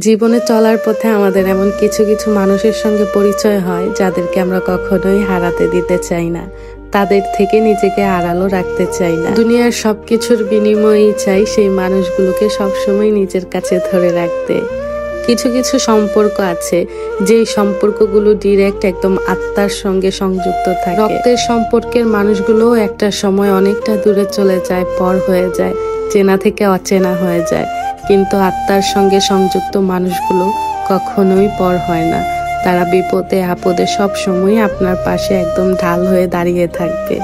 জীবনে চলার পথে আমাদের এমন কিছু কিছু মানুষের সঙ্গে পরিচয় হয় যাদেরকে আমরা কখনোই হারাতে দিতে চাই না, তাদের থেকে নিজেকে আড়ালও রাখতে চাই না। দুনিয়ার সবকিছুর বিনিময়েই চাই সেই মানুষগুলোকে সবসময় নিজের কাছে ধরে রাখতে। কিছু কিছু সম্পর্ক আছে যেই সম্পর্কগুলো ডিরেক্ট একদম আত্মার সঙ্গে সংযুক্ত থাকে। রক্তের সম্পর্কের মানুষগুলো একটা সময় অনেকটা দূরে চলে যায়, পর হয়ে যায়, চেনা থেকে অচেনা হয়ে যায়, কিন্তু আত্মার সঙ্গে সংযুক্ত মানুষগুলো কখনোই পর হয় না। তারা বিপদে আপদে সব সময় আপনার পাশে একদম ঢাল হয়ে দাঁড়িয়ে থাকবে।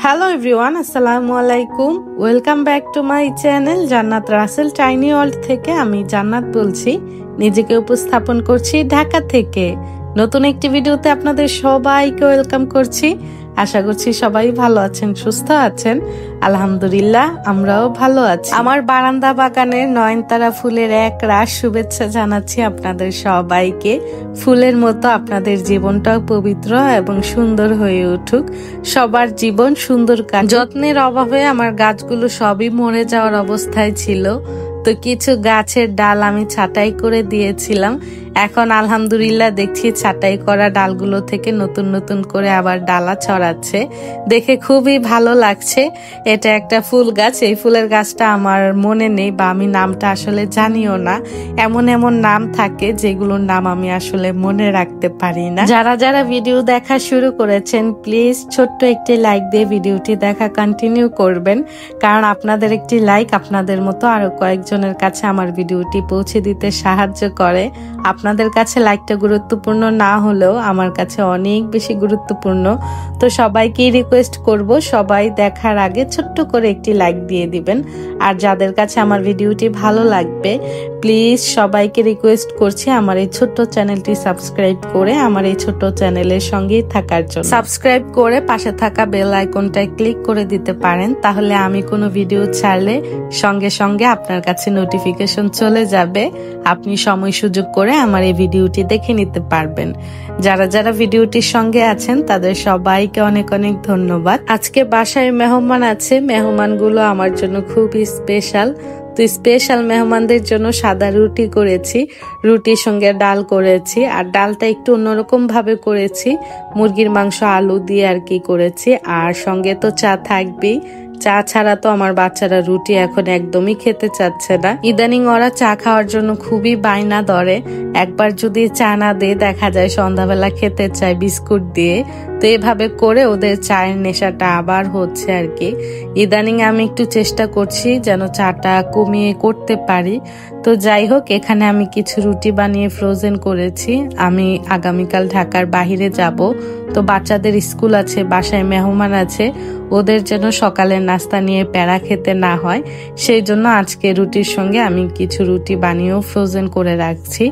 হ্যালো এভরিওয়ান, আসসালামু আলাইকুম। Welcome back to my channel জান্নাত রাসেল টাইনি ওয়ার্ল্ড থেকে। আমি জান্নাত বলছি, নিজেকে উপস্থাপন করছি ঢাকা থেকে। নতুন একটি ভিডিওতে আপনাদের সবাইকে ওয়েলকাম করছি। আশা করছি সবাই ভালো আছেন, সুস্থ আছেন। আলহামদুলিল্লাহ, আমরাও ভালো আছি। আমার বারান্দা বাগানের নয়নতারা ফুলের এক রাশ শুভেচ্ছা জানাচ্ছি আপনাদের সবাইকে। ফুলের মতো আপনাদের জীবনটাও পবিত্র এবং সুন্দর হয়ে উঠুক। সবার জীবন সুন্দর কাজ। যত্নের অভাবে আমার গাছগুলো সবই মরে যাওয়ার অবস্থায় ছিল, তো কিছু গাছের ডাল আমি ছাঁটাই করে দিয়েছিলাম। এখন আলহামদুলিল্লাহ দেখছি ছাঁটাই করা ডালগুলো থেকে নতুন নতুন করে আবার ডালা ছড়াচ্ছে, দেখে খুবই ভালো লাগছে। এটা একটা ফুল গাছ। এই ফুলের গাছটা আমার মনে নেই বা আমি নামটা আসলে জানিও না। এমন এমন নাম থাকে যেগুলোর নাম আমি আসলে মনে রাখতে পারি না। যারা যারা ভিডিও দেখা শুরু করেছেন, প্লিজ ছোট্ট একটি লাইক দিয়ে ভিডিওটি দেখা কন্টিনিউ করবেন, কারণ আপনাদের একটি লাইক আপনাদের মতো আরো কয়েকজনের কাছে আমার ভিডিওটি পৌঁছে দিতে সাহায্য করে। আপনাদের কাছে লাইকটা গুরুত্বপূর্ণ না হলেও আমার কাছে অনেক বেশি গুরুত্বপূর্ণ। তো সবাইকে রিকোয়েস্ট করব, সবাই দেখার আগে ছোট্ট করে একটি লাইক দিয়ে দিবেন। আর যাদের কাছে আমার ভিডিওটি ভালো লাগবে, প্লিজ সবাইকে রিকোয়েস্ট করছি আমার এই ছোট্ট চ্যানেলটি সাবস্ক্রাইব করে আমার এই ছোট্ট চ্যানেলের সঙ্গেই থাকার জন্য। সাবস্ক্রাইব করে পাশে থাকা বেল আইকনটায় ক্লিক করে দিতে পারেন, তাহলে আমি কোনো ভিডিও ছাড়লে সঙ্গে সঙ্গে আপনার কাছে নোটিফিকেশন চলে যাবে। আপনি সময় সুযোগ করে আমার এই ভিডিওটি দেখে নিতে পারবেন। যারা যারা ভিডিওটির সঙ্গে আছেন তাদের সবাইকে অনেক অনেক ধন্যবাদ। আজকে বাসায় মেহমান আছে, মেহমানগুলো আমার জন্য খুবই স্পেশাল। তো স্পেশাল মেহমানদের জন্য সাদা রুটি করেছি, রুটির সঙ্গে ডাল করেছি, আর ডালটা একটু অন্যরকম ভাবে করেছি, মুরগির মাংস আলু দিয়ে আর কি করেছি। আর সঙ্গে তো চা থাকবেই, চা ছাড়া তো আমার বাচ্চারা রুটি এখন একদমই খেতে চাচ্ছে না। ইদানিং ওরা চা খাওয়ার জন্য খুবই বায়না ধরে। একবার যদি চা না দিয়ে দেখা যায় সন্ধ্যাবেলা খেতে চায় বিস্কুট দিয়ে। তো এভাবে করে ওদের চায়ের নেশাটা আবার হচ্ছে আর কি। ইদানিং আমি একটু চেষ্টা করছি যেন চাটা কমিয়ে করতে পারি। তো যাই হোক, এখানে আমি কিছু রুটি বানিয়ে ফ্রোজেন করেছি। আমি আগামীকাল ঢাকার বাহিরে যাব, তো বাচ্চাদের স্কুল আছে, বাসায় মেহমান আছে, ওদের যেন সকালের নাস্তা নিয়ে প্যারা খেতে না হয়, সেই জন্য আজকে রুটির সঙ্গে আমি কিছু রুটি বানিয়েও ফ্রোজেন করে রাখছি।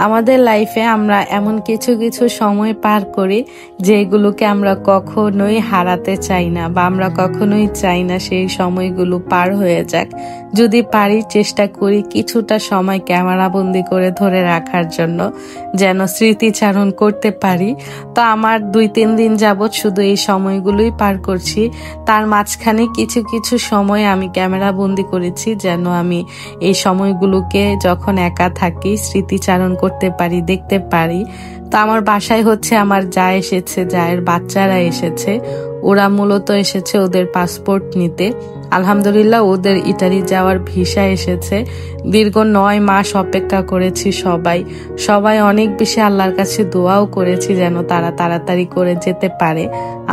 আমাদের লাইফে আমরা এমন কিছু কিছু সময় পার করি যেগুলোকে আমরা কখনোই হারাতে চাই না, বা আমরা কখনোই চাই না সেই সময়গুলো পার হয়ে যাক। যদি পারি চেষ্টা করি কিছুটা সময় ক্যামেরা বন্দি করে ধরে রাখার জন্য, যেন স্মৃতিচারণ করতে পারি। তো আমার 2-3 দিন যাবৎ শুধু এই সময়গুলোই পার করছি। তার মাঝখানে কিছু কিছু সময় আমি ক্যামেরা বন্দি করেছি যেন আমি এই সময়গুলোকে যখন একা থাকি স্মৃতিচারণ করতে পারি, দেখতে পারি। তো আমার বাসায় হচ্ছে আমার যা এসেছে, যায়ের বাচ্চারা এসেছে, ওরা মূলত এসেছে ওদের পাসপোর্ট নিতে। আলহামদুলিল্লাহ ওদের ইটালি যাওয়ার ভিসা এসেছে। দীর্ঘ 9 মাস অপেক্ষা করেছি সবাই অনেক বেশি আল্লাহর কাছে দোয়াও করেছি যেন তারা তাড়াতাড়ি করে যেতে পারে।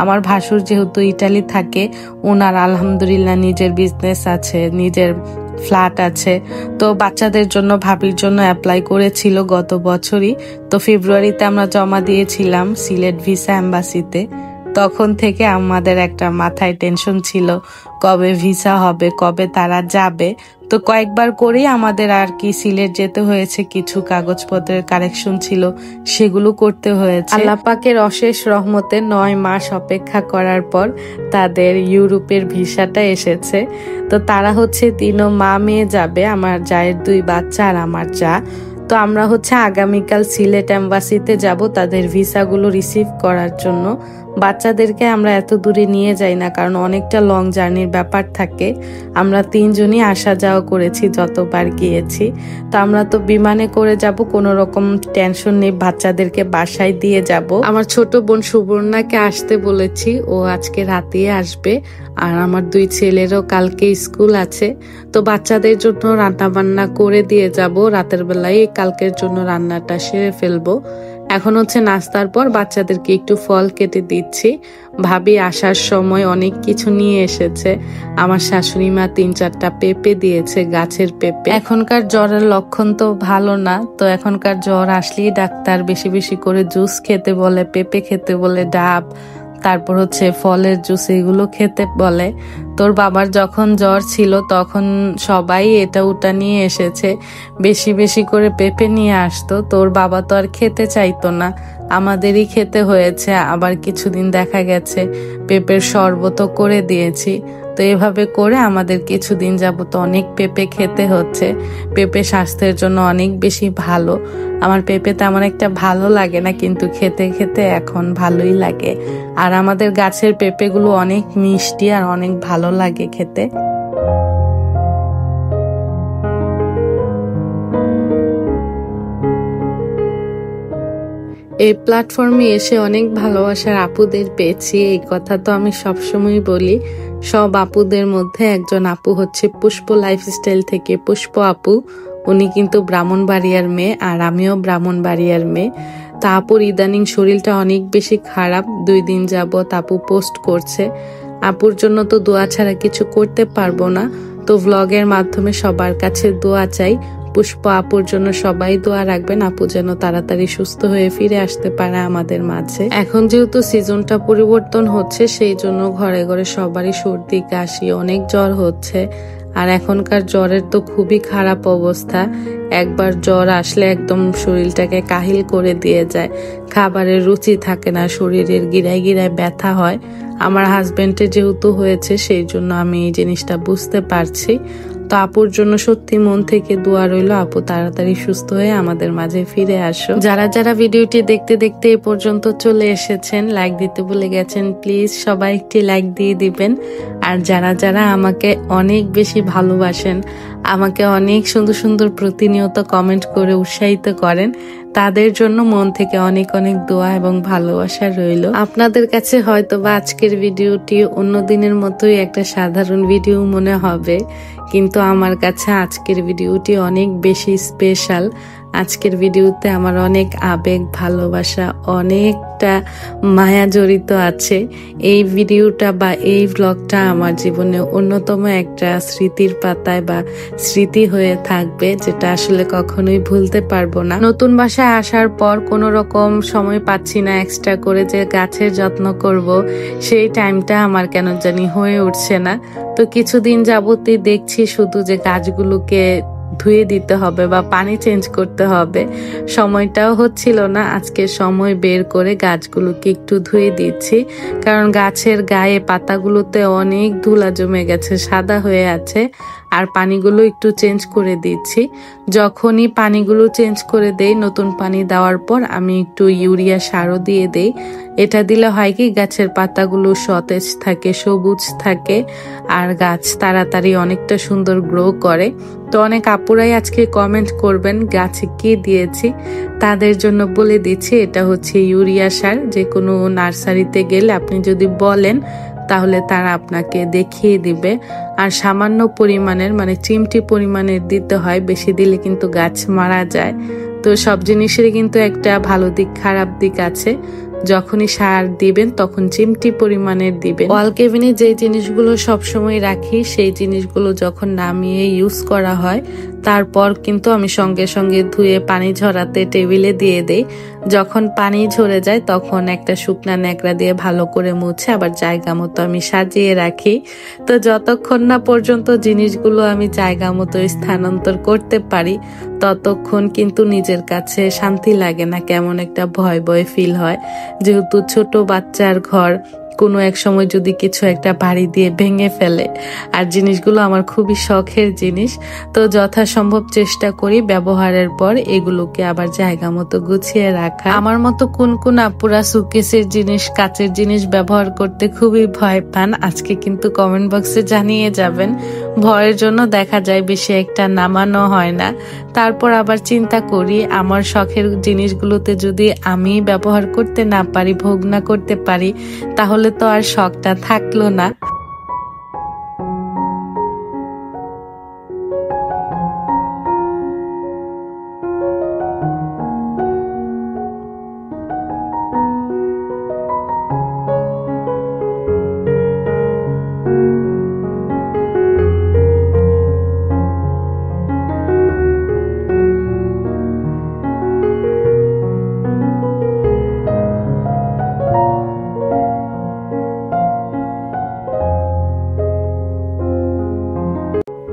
আমার ভাসুর যেহেতু ইটালি থাকে, ওনার আলহামদুলিল্লাহ নিজের বিজনেস আছে, নিজের ফ্ল্যাট আছে। তো বাচ্চাদের জন্য ভাবির জন্য অ্যাপ্লাই করেছিল গত বছরই। তো ফেব্রুয়ারিতে আমরা জমা দিয়েছিলাম সিলেট ভিসা এম্বাসিতে। তখন থেকে আমাদের একটা মাথায় টেনশন ছিল কবে ভিসা হবে, কবে তারা যাবে। তো কয়েকবার করেই আমাদের আর কি সিলেট যেতে হয়েছে, কিছু কাগজপত্রের কারেকশন ছিল সেগুলো করতে হয়েছে। আল্লাহ পাকের অশেষ রহমতে 9 মাস অপেক্ষা করার পর তাদের ইউরোপের ভিসাটা এসেছে। তো তারা হচ্ছে 3 মা মেয়ে যাবে, আমার জায়ের 2 বাচ্চা আর আমার যা। তো আমরা হচ্ছে আগামীকাল সিলেট এম্বাসিতে যাব তাদের ভিসাগুলো রিসিভ করার জন্য। বাচ্চাদেরকে আমরা এত দূরে নিয়ে যাই না, কারণ অনেকটা লং জার্নির ব্যাপার থাকে। আমরা 3 জনই আসা যাওয়া করেছি যতবার গিয়েছি। তো আমরা তো বিমানে করে যাব, কোনো রকম টেনশন নেই, বাচ্চাদেরকে বাসায় দিয়ে যাব। আমার ছোট বোন সুবর্ণাকে আসতে বলেছি, ও আজকে রাতেই আসবে। আর আমার 2 ছেলেরও কালকে স্কুল আছে। তো বাচ্চাদের জন্য রান্না বান্না করে দিয়ে যাব, রাতের বেলায় কালকের জন্য রান্নাটা সেরে ফেলবো। এখন হচ্ছে নাস্তার পর বাচ্চাদেরকে একটু ফল কেটে দিচ্ছি। ভাবি আসার সময় অনেক কিছু নিয়ে এসেছে। আমার শাশুড়ি মা 3-4টা পেঁপে দিয়েছে, গাছের পেঁপে। এখনকার জ্বরের লক্ষণ তো ভালো না, তো এখনকার জ্বর আসলেই ডাক্তার বেশি বেশি করে জুস খেতে বলে, পেঁপে খেতে বলে, ডাব, তারপর হচ্ছে ফলের জুস, এগুলো খেতে বলে। তোর বাবার যখন জ্বর ছিল তখন সবাই এটা ওটা নিয়ে এসেছে, বেশি বেশি করে পেঁপে নিয়ে আসতো। তোর বাবা তো আর খেতে চাইতো না, আমাদেরই খেতে হয়েছে। আবার কিছুদিন দেখা গেছে পেঁপের শরবতও করে দিয়েছি। তো এভাবে করে আমাদের কিছুদিন যাবত অনেক পেঁপে খেতে হচ্ছে। পেঁপে স্বাস্থ্যের জন্য অনেক বেশি ভালো। আমার পেঁপে তেমন একটা ভালো লাগে না, কিন্তু খেতে খেতে এখন ভালোই লাগে। আর আমাদের গাছের পেঁপেগুলো অনেক মিষ্টি আর অনেক ভালো লাগে খেতে। এই প্ল্যাটফর্মে এসে অনেক ভালোবাসার আপুদের পেয়েছি, এই কথা তো আমি সবসময় বলি। সব আপুদের মধ্যে একজন আপু হচ্ছে পুষ্প লাইফস্টাইল থেকে পুষ্প আপু। উনি কিন্তু ব্রাহ্মণবাড়িয়ার মেয়ে, আর আমিও ব্রাহ্মণবাড়িয়ার মেয়ে। তা আপুর ইদানিং শরীরটা অনেক বেশি খারাপ, 2 দিন যাবত আপু পোস্ট করছে। আপুর জন্য তো দোয়া ছাড়া কিছু করতে পারবো না, তো ভ্লগের মাধ্যমে সবার কাছে দোয়া চাই। পুষ্প আপুর জন্য সবাই দোয়া রাখবেন, আপু যেন তাড়াতাড়ি সুস্থ হয়ে ফিরে আসতে পারে আমাদের মাঝে। এখন যেহেতু সিজনটা পরিবর্তন হচ্ছে, সেই জন্য ঘরে ঘরে সবারই সর্দি কাশি, অনেক জ্বর হচ্ছে। আর এখনকার জ্বরের তো খুবই খারাপ অবস্থা, একবার জ্বর আসলে একদম শরীরটাকে কাহিল করে দিয়ে যায়, খাবারের রুচি থাকে না, শরীরের গিরায় গিরায় ব্যথা হয়। আমার হাজবেন্ডের যেহেতু হয়েছে, সেই জন্য আমি এই জিনিসটা বুঝতে পারছি। তো আপুর জন্য সত্যি মন থেকে দোয়া রইল, আপু তাড়াতাড়ি সুস্থ হয়ে আমাদের মাঝে ফিরে আসো। যারা যারা ভিডিওটি দেখতে দেখতে এ পর্যন্ত চলে এসেছেন, লাইক দিতে ভুলে গেছেন, প্লিজ সবাই একটি লাইক দিয়ে দিবেন। আর যারা যারা আমাকে অনেক বেশি ভালোবাসেন, আমাকে অনেক সুন্দর সুন্দর প্রতিনিয়ত কমেন্ট করে উৎসাহিত করেন, তাদের জন্য মন থেকে অনেক অনেক দোয়া এবং ভালোবাসা রইল। আপনাদের কাছে হয়তো বা আজকের ভিডিওটি অন্য দিনের মতোই একটা সাধারণ ভিডিও মনে হবে, কিন্তু আমার কাছে আজকের ভিডিওটি অনেক বেশি স্পেশাল। আজকের ভিডিওতে আমার অনেক আবেগ, ভালোবাসা, অনেকটা মায়া জড়িত আছে। এই ভিডিওটা বা এই ব্লগটা আমার জীবনে অন্যতম একটা স্মৃতির পাতায় বা স্মৃতি হয়ে থাকবে, যেটা আসলে কখনোই ভুলতে পারবো না। নতুন বাসায় আসার পর কোনো রকম সময় পাচ্ছি না এক্সট্রা করে যে গাছের যত্ন করব, সেই টাইমটা আমার কেন জানি হয়ে উঠছে না। তো কিছুদিন যাবতই দেখছি শুধু যে গাছগুলোকে ধুয়ে দিতে হবে বা পানি চেঞ্জ করতে হবে, সময়টাও হচ্ছিল না। আজকে সময় বের করে গাছগুলোকে একটু ধুয়ে দিচ্ছি, কারণ গাছের গায়ে পাতাগুলোতে অনেক ধুলা জমে গেছে, সাদা হয়ে আছে। আর পানিগুলো একটু চেঞ্জ করে দিচ্ছি। যখনই পানিগুলো চেঞ্জ করে দেই, নতুন পানি দেওয়ার পর আমি একটু ইউরিয়া সারও দিয়ে দেই। এটা দিলে হয় কি, গাছের পাতাগুলো সতেজ থাকে, সবুজ থাকে, আর গাছ তাড়াতাড়ি অনেকটা সুন্দর গ্রো করে। তো অনেক আপুরাই আজকে কমেন্ট করবেন গাছে কি দিয়েছি, তাদের জন্য বলে দিচ্ছি, এটা হচ্ছে ইউরিয়া সার। যে কোনো নার্সারিতে গেলে আপনি যদি বলেন, তাহলে তারা আপনাকে দেখিয়ে দিবে। আর সামান্য পরিমাণের, মানে চিমটি পরিমাণের দিতে হয়, বেশি দিলে কিন্তু গাছ মারা যায়। তো সব জিনিসেরই কিন্তু একটা ভালো দিক খারাপ দিক আছে। যখনই সার দিবেন তখন চিমটি পরিমাণের দিবেন। ওয়াল কেবিনে যে জিনিসগুলো সবসময় রাখি, সেই জিনিসগুলো যখন নামিয়ে ইউজ করা হয়, তারপর কিন্তু আমি সঙ্গে সঙ্গে ধুয়ে পানি ঝরাতে টেবিলে দিয়ে দেই। যখন পানি ঝরে যায় তখন একটা শুকনা ন্যাকড়া দিয়ে ভালো করে মুছে আবার জায়গা মতো আমি সাজিয়ে রাখি। তো যতক্ষণ না পর্যন্ত জিনিসগুলো আমি জায়গা মতো স্থানান্তর করতে পারি ততক্ষণ কিন্তু নিজের কাছে শান্তি লাগে না, কেমন একটা ভয় ভয় ফিল হয়। যেহেতু ছোট বাচ্চার ঘর, কোনো এক সময় যদি কিছু একটা বাড়ি দিয়ে ভেঙে ফেলে, আর জিনিসগুলো আমার খুবই শখের জিনিস, তো যথাসম্ভব চেষ্টা করি ব্যবহারের পর এগুলোকে আবার জায়গা মতো গুছিয়ে রাখা। আমার মতো কোন কোন আপুরা সুকেসের জিনিস, কাচের জিনিস ব্যবহার করতে খুবই ভয় পান, আজকে কিন্তু কমেন্ট বক্সে জানিয়ে যাবেন। ভয়ের জন্য দেখা যায় বেশি একটা নামানো হয় না। তারপর আবার চিন্তা করি আমার শখের জিনিসগুলোতে যদি আমি ব্যবহার করতে না পারি, ভোগ না করতে পারি, তাহলে তো আর শখটা থাকলো না।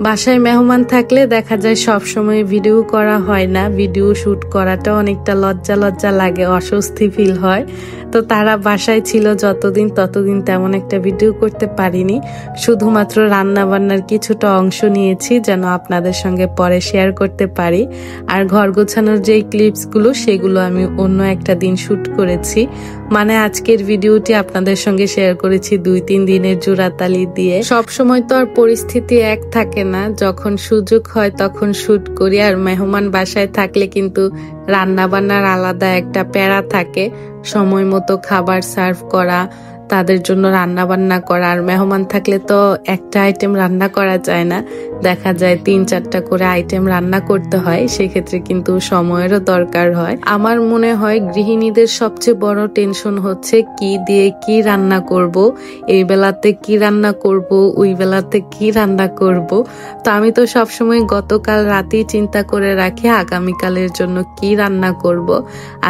বাসায় মেহমান থাকলে দেখা যায় সব সময় ভিডিও করা হয় না, ভিডিও শুট করাটা অনেকটা লজ্জা লজ্জা লাগে, অস্বস্তি ফিল হয়। তো তারা বাসায় ছিল যতদিন ততদিন তেমন একটা ভিডিও করতে পারিনি, শুধুমাত্র রান্না বান্নার কিছুটা অংশ নিয়েছি যেন আপনাদের সঙ্গে পরে শেয়ার করতে পারি। আর ঘর গোছানোর যেই ক্লিপসগুলো সেগুলো আমি অন্য একটা দিন শুট করেছি, মানে আজকের ভিডিওটি আপনাদের সঙ্গে শেয়ার করেছি 2-3 দিনের জোড়াতালি দিয়ে। সব সময় তো আর পরিস্থিতি এক থাকে না, যখন সুযোগ হয় তখন শুট করি। আর মেহমান বাসায় থাকলে কিন্তু রান্না বান্নার আলাদা একটা প্যারা থাকে, সময় মতো খাবার সার্ভ করা, তাদের জন্য রান্না বান্না করা। আর মেহমান থাকলে তো একটা আইটেম রান্না করা যায় না, দেখা যায় 3-4টা করে আইটেম রান্না করতে হয়, সেক্ষেত্রে কিন্তু সময়েরও দরকার হয়। আমার মনে হয় গৃহিণীদের সবচেয়ে বড় টেনশন হচ্ছে কি দিয়ে কি রান্না করব, এই বেলাতে কি রান্না করব, ওই বেলাতে কি রান্না করব। তো আমি তো সবসময় গতকাল রাতেই চিন্তা করে রাখি আগামীকালের জন্য কি রান্না করব।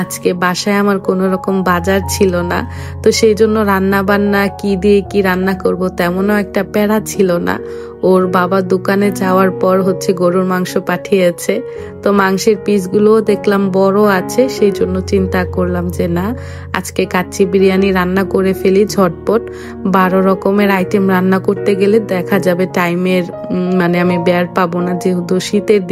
আজকে বাসায় আমার কোনো রকম বাজার ছিল না, তো সেই জন্য রান্না বান্না কি দিয়ে কি রান্না করব তেমনও একটা প্যারা ছিল না। ওর বাবা দোকানে যাওয়ার পর হচ্ছে গরুর মাংস পাঠিয়েছে, তো মাংসের পিসগুলোও দেখলাম বড় আছে, সেই জন্য চিন্তা করলাম যে না, আজকে কাচ্চি বিরিয়ানি রান্না করে ফেলি ঝটপট। 12 রকমের আইটেম রান্না করতে গেলে দেখা যাবে টাইমের মানে আমি বের পাবো না, যেহেতু শীতের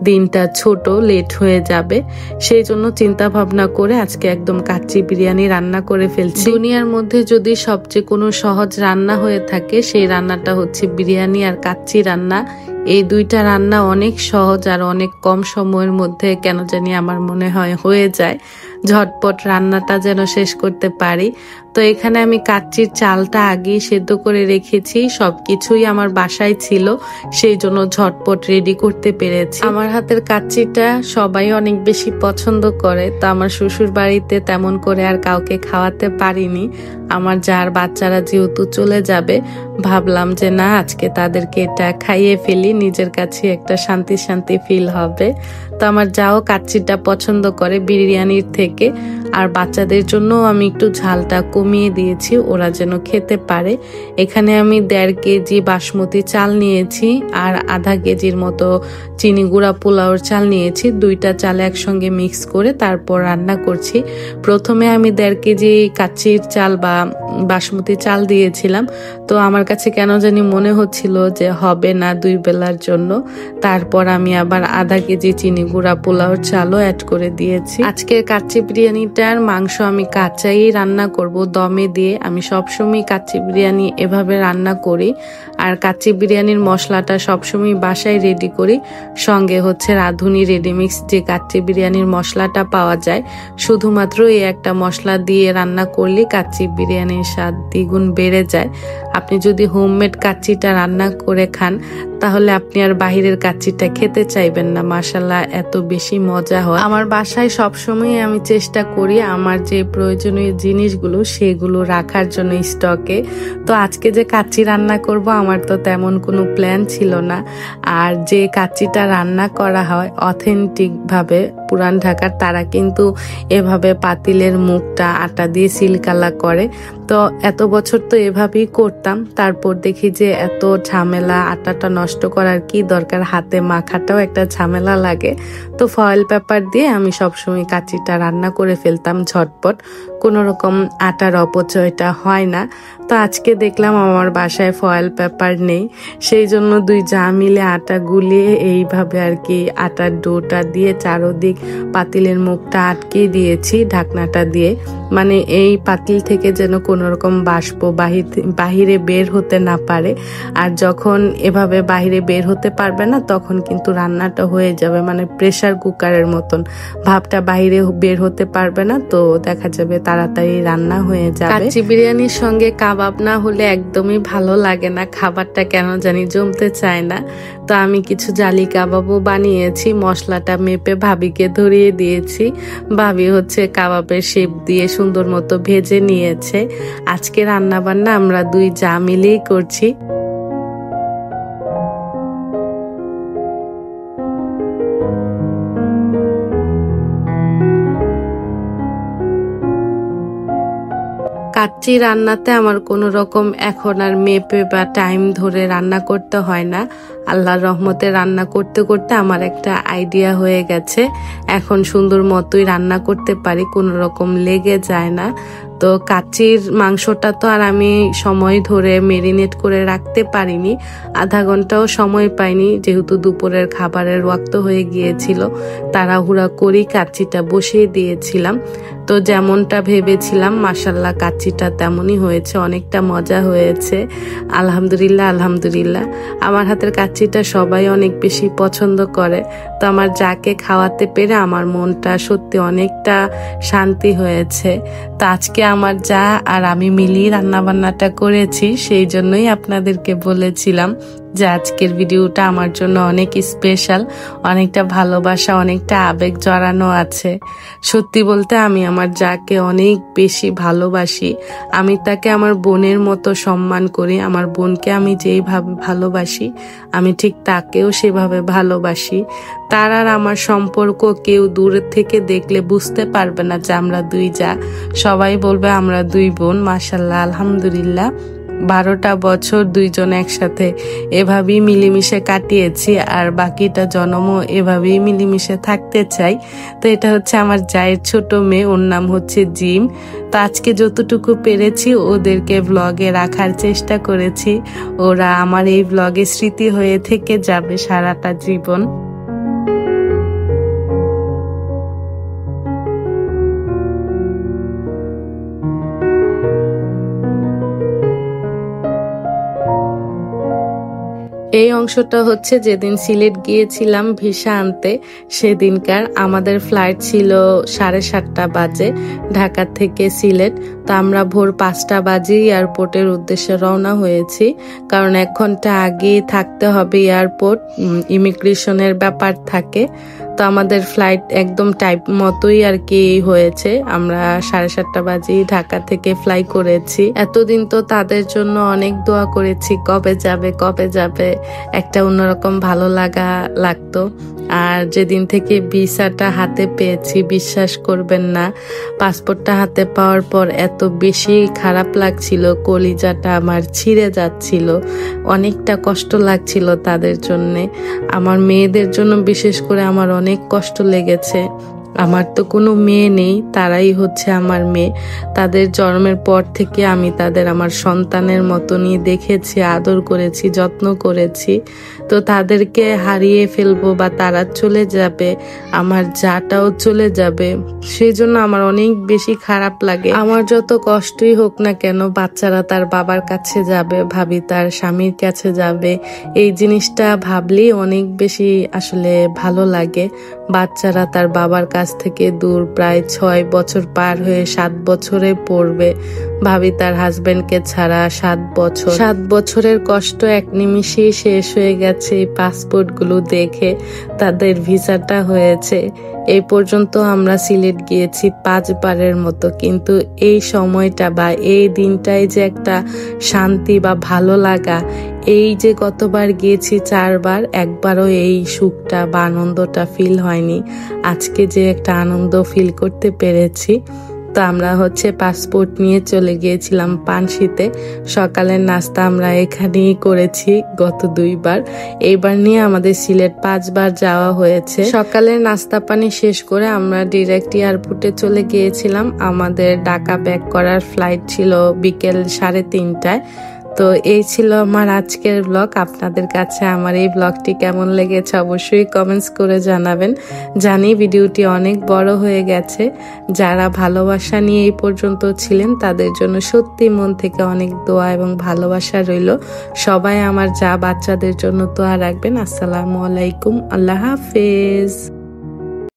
দিনটা ছোট, লেট হয়ে যাবে। সেই জন্য চিন্তা ভাবনা করে আজকে একদম কাচ্চি বিরিয়ানি রান্না করে ফেলছি। দুনিয়ার মধ্যে যদি সবচেয়ে কোনো সহজ রান্না হয়ে থাকে সেই রান্নাটা হচ্ছে বিরিয়ানি আর কাচ্চি রান্না। এই দুইটা রান্না অনেক সহজ আর অনেক কম সময়ের মধ্যে কেন জানি আমার মনে হয় হয়ে যায়, ঝটপট রান্নাটা যেন শেষ করতে পারি। তো এখানে আমি কাচ্চির চালটা আগেই সেদ্ধ করে রেখেছি, সবকিছুই আমার বাসায় ছিল, সেই জন্য ঝটপট রেডি করতে পেরেছি। আমার হাতের কাচ্চিটা সবাই অনেক বেশি পছন্দ করে, তো আমার শ্বশুর বাড়িতে তেমন করে আর কাউকে খাওয়াতে পারিনি। আমার যার বাচ্চারা যেহেতু চলে যাবে, ভাবলাম যে না, আজকে তাদেরকে এটা খাইয়ে ফেলি, নিজের কাছে একটা শান্তি শান্তি ফিল হবে। তো আমার যাও কাচ্চিটা পছন্দ করে বিরিয়ানির থেকে, আর বাচ্চাদের জন্য আমি একটু ঝালটা কমিয়ে দিয়েছি ওরা যেন খেতে পারে। এখানে আমি 1.5 কেজি বাসমতি চাল নিয়েছি আর আধা কেজির মতো চিনি গুঁড়া পোলাওর চাল নিয়েছি, দুইটা চাল একসঙ্গে মিক্স করে তারপর রান্না করছি। প্রথমে আমি 1.5 কেজি কাচ্চির চাল বা বাসমতি চাল দিয়েছিলাম, তো আমার কাছে কেন জানি মনে হচ্ছিল যে হবে না 2 বেলার জন্য, তারপর আমি আবার আধা কেজি চিনি গুঁড়া পোলাওর চালও অ্যাড করে দিয়েছি। আজকের কাচ্চি বিরিয়ানিটার মাংস আমি কাঁচাই রান্না করব দমে দিয়ে। আমি সবসময় কাচ্চি বিরিয়ানি এভাবে রান্না করি, আর কাচ্চি বিরিয়ানির মশলাটা সবসময় বাসায় রেডি করি, সঙ্গে হচ্ছে রাঁধুনি রেডিমিক্স যে কাচ্চি বিরিয়ানির মশলাটা পাওয়া যায়, শুধুমাত্র এই একটা মশলা দিয়ে রান্না করলে কাচ্চি বিরিয়ানির স্বাদ দ্বিগুণ বেড়ে যায়। আপনি যদি হোমমেড কাচ্চিটা রান্না করে খান তাহলে আপনি আর বাহিরের কাচ্চিটা খেতে চাইবেন না। মাশাআল্লাহ এত বেশি মজা হয়। আমার বাসায় সবসময় আমি চেষ্টা করি আমার যে প্রয়োজনীয় জিনিসগুলো সেগুলো রাখার জন্য স্টকে। তো আজকে যে কাচ্চি রান্না করব আমার তো তেমন কোনো প্ল্যান ছিল না। আর যে কাচ্চিটা রান্না করা হয় অথেন্টিক ভাবে পুরান ঢাকার, তারা কিন্তু এভাবে পাতিলের মুখটা আটা দিয়ে সিলকালা করে। তো এত বছর তো এভাবেই করতাম, তারপর দেখি যে এত ঝামেলা, আটাটা নষ্ট করার কি দরকার, হাতে মাখাটাও একটা ঝামেলা লাগে। তো ফয়েল পেপার দিয়ে আমি সবসময় কাচ্চিটা রান্না করে ফেলতাম ঝটপট, কোনো রকম আটার অপচয়টা হয় না। তো আজকে দেখলাম আমার বাসায় ফয়েল পেপার নেই, সেই জন্য দুই যা মিলে আটা গুলিয়ে এইভাবে আর কি আটার ডোটা দিয়ে চারোদিক পাতিলের মুখটা আটকে দিয়েছি ঢাকনাটা দিয়ে, মানে এই পাতিল থেকে যেন কোনো রকম বাষ্প বাহিরে বের হতে না পারে। আর যখন এভাবে বাহিরে বের হতে পারবে না তখন কিন্তু রান্নাটা হয়ে যাবে, মানে প্রেসার কুকারের মতন ভাবটা বাহিরে বের হতে পারবে না, তো দেখা যাবে তাড়াতাড়ি রান্না হয়ে যাবে। কাচ্চি বিরিয়ানির সঙ্গে কাবাব না হলে একদমই ভালো লাগে না, খাবারটা কেন জানি জমতে চায় না। তো আমি কিছু জালি কাবাবও বানিয়েছি, মশলাটা মেপে ভাবিকে ধরিয়ে দিয়েছি। ভাবি হচ্ছে কাবাবের শেপ দিয়ে সুন্দর মতো ভেজে নিয়েছে। আজকে রান্না বান্না আমরা দুই যা মিলেই করছি। কাচ্চি রান্নাতে আমার কোনো রকম এখন আর মেপে বা টাইম ধরে রান্না করতে হয় না। আল্লাহর রহমতে রান্না করতে করতে আমার একটা আইডিয়া হয়ে গেছে, এখন সুন্দর মতোই রান্না করতে পারি, কোনো রকম লেগে যায় না। তো কাচ্চির মাংসটা তো আর আমি সময় ধরে মেরিনেট করে রাখতে পারিনি, আধা ঘন্টাও সময় পাইনি, যেহেতু দুপুরের খাবারের ওয়াক্ত হয়ে গিয়েছিল। তাড়াহুড়া করেই কাচ্চিটা বসিয়ে দিয়েছিলাম। তো যেমনটা ভেবেছিলাম মাশাআল্লাহ কাচ্চিটা তেমনই হয়েছে, অনেকটা মজা হয়েছে। আলহামদুলিল্লাহ আলহামদুলিল্লাহ। আমার হাতের কাচ্চিটা সবাই অনেক বেশি পছন্দ করে, তো আমার যাকে খাওয়াতে পেরে আমার মনটা সত্যি অনেকটা শান্তি হয়েছে। তো আজকে আমার যা আর আমি মিলিয়ে রান্না বান্নাটা করেছি, সেই জন্যই আপনাদেরকে বলেছিলাম যে আজকের ভিডিওটা আমার জন্য অনেক স্পেশাল, অনেকটা ভালোবাসা, অনেকটা আবেগ জড়ানো আছে। সত্যি বলতে আমি আমার যাকে অনেক বেশি ভালোবাসি, আমি তাকে আমার বোনের মতো সম্মান করি। আমার বোনকে আমি যেইভাবে ভালোবাসি আমি ঠিক তাকেও সেভাবে ভালোবাসি। তার আর আমার সম্পর্ক কেউ দূর থেকে দেখলে বুঝতে পারবে না যে আমরা দুই যা, সবাই বলবে আমরা দুই বোন। মাশাআল্লাহ আলহামদুলিল্লাহ 12টা বছর দুইজন একসাথে এভাবেই মিলেমিশে কাটিয়েছি, আর বাকিটা জন্মও এভাবেই মিলেমিশে থাকতে চাই। তো এটা হচ্ছে আমার জায়ের ছোট মেয়ে, ওর নাম হচ্ছে জিম। তো আজকে যতটুকু পেরেছি ওদেরকে ব্লগে রাখার চেষ্টা করেছি, ওরা আমার এই ব্লগে স্মৃতি হয়ে থেকে যাবে সারাটা জীবন। এই অংশটা হচ্ছে যেদিন সিলেট গিয়েছিলাম ভিসা আনতে, সেদিনকার আমাদের ফ্লাইট ছিল 7:30 বাজে ঢাকা থেকে সিলেট। তো আমরা ভোর 5টা বাজে এয়ারপোর্টের উদ্দেশ্যে রওনা হয়েছি, কারণ 1 ঘন্টা আগে থাকতে হবে এয়ারপোর্ট, ইমিগ্রেশনের ব্যাপার থাকে। তো আমাদের ফ্লাইট একদম টাইপ মতোই আর কি হয়েছে, আমরা 7:30 বাজে ঢাকা থেকে ফ্লাই করেছি। এতদিন তো তাদের জন্য অনেক দোয়া করেছি, কবে যাবে কবে যাবে, একটা অন্যরকম ভালো লাগতো। আর যেদিন থেকে ভিসাটা হাতে পেয়েছি বিশ্বাস করবেন না, পাসপোর্টটা হাতে পাওয়ার পর এত বেশি খারাপ লাগছিল, কলিজাটা আমার ছিঁড়ে যাচ্ছিল, অনেকটা কষ্ট লাগছিল তাদের জন্যে। আমার মেয়েদের জন্য বিশেষ করে আমার অনেক কষ্ট লেগেছে। আমার তো কোনো মেয়ে নেই, তারাই হচ্ছে আমার মেয়ে। তাদের জন্মের পর থেকে আমি তাদের আমার সন্তানের মতনই দেখেছি, আদর করেছি, যত্ন করেছি। তো তাদেরকে হারিয়ে ফেলবো বা তারা চলে যাবে, আমার যাটাও চলে যাবে, সেই জন্য আমার অনেক বেশি খারাপ লাগে। আমার যত কষ্টই হোক না কেন, বাচ্চারা তার বাবার কাছে যাবে, ভাবি তার স্বামীর কাছে যাবে, এই জিনিসটা ভাবলেই অনেক বেশি আসলে ভালো লাগে। বাচ্চারা তার বাবার কাছ থেকে দূর, প্রায় 6 বছর পার হয়ে 7 বছরে পড়বে, ভাবি তার হাজবেন্ডকে ছাড়া 7 বছরের কষ্ট এক নিমিষেই শেষ হয়ে গেছে। এই পাসপোর্টগুলো দেখে তাদের ভিসাটা হয়েছে। এই পর্যন্ত আমরা সিলেট গিয়েছি 5 বারের মতো, কিন্তু এই সময়টা বা এই দিনটাই যে একটা শান্তি বা ভালো লাগা, এই যে কতবার গিয়েছি 4 বার, একবারও এই সুখটা বা আনন্দটা ফিল হয়নি। আজকে যে একটা আনন্দ ফিল করতে পেরেছি। তো আমরা পাসপোর্ট নিয়ে চলে গিয়েছিলাম পানশিতে। সকালের নাস্তা আমরা এখানেই করেছি গত 2 বার। এইবার নিয়ে আমাদের সিলেট 5 বার যাওয়া হয়েছে। সকালের নাস্তা পানি শেষ করে আমরা ডিরেক্ট এয়ারপোর্টে চলে গিয়েছিলাম। আমাদের ঢাকা ব্যাক করার ফ্লাইট ছিল বিকেল 3:30টায়। তো এই ছিল আমার আজকের ব্লগ। আপনাদের কাছে আমার এই ব্লগটি কেমন লেগেছে অবশ্যই কমেন্টস করে জানাবেন। জানি ভিডিওটি অনেক বড় হয়ে গেছে। যারা ভালোবাসা নিয়ে এই পর্যন্ত ছিলেন তাদের জন্য সত্যি মন থেকে অনেক দোয়া এবং ভালোবাসা রইল। সবাই আমার বাচ্চাদের জন্য দোয়া রাখবেন। আসসালামু আলাইকুম, আল্লাহ হাফেজ।